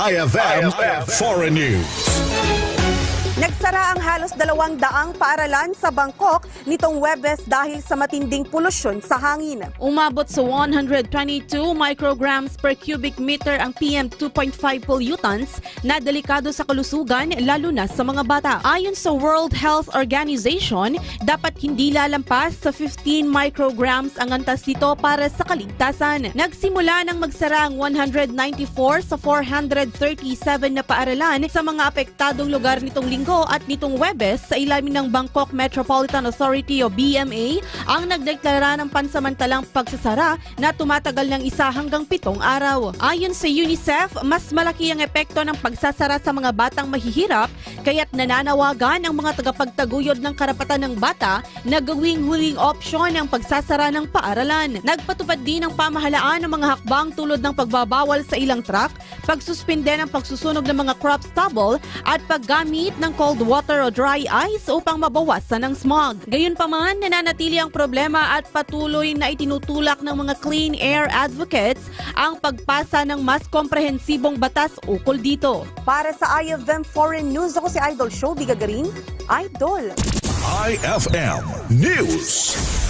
IFM Foreign News. Nagsara ang halos 200 paaralan sa Bangkok nitong Huwebes dahil sa matinding polusyon sa hangin. Umabot sa 122 micrograms per cubic meter ang PM2.5 pollutants na delikado sa kalusugan lalo na sa mga bata. Ayon sa World Health Organization, dapat hindi lalampas sa 15 micrograms ang antas nito para sa kaligtasan. Nagsimula nang magsara ang 194 sa 437 na paaralan sa mga apektadong lugar nitong linggo at nitong Huwebes sa ilalim ng Bangkok Metropolitan Authority o BMA ang nagdeklara ng pansamantalang pagsasara na tumatagal ng 1 hanggang 7 araw. Ayon sa UNICEF, mas malaki ang epekto ng pagsasara sa mga batang mahihirap kaya't nananawagan ang mga tagapagtaguyod ng karapatan ng bata na gawing huling opsyon ang pagsasara ng paaralan. Nagpatupad din ang pamahalaan ng mga hakbang tulad ng pagbabawal sa ilang truck, pagsuspinde ng pagsusunog ng mga crop stubble at paggamit ng cold water o dry ice upang mabawasan ang smog. Gayunpaman, nananatili ang problema at patuloy na itinutulak ng mga clean air advocates ang pagpasa ng mas komprehensibong batas ukol dito. Para sa IFM Foreign News, ako si Idol Show Bigagarin. Idol! IFM News.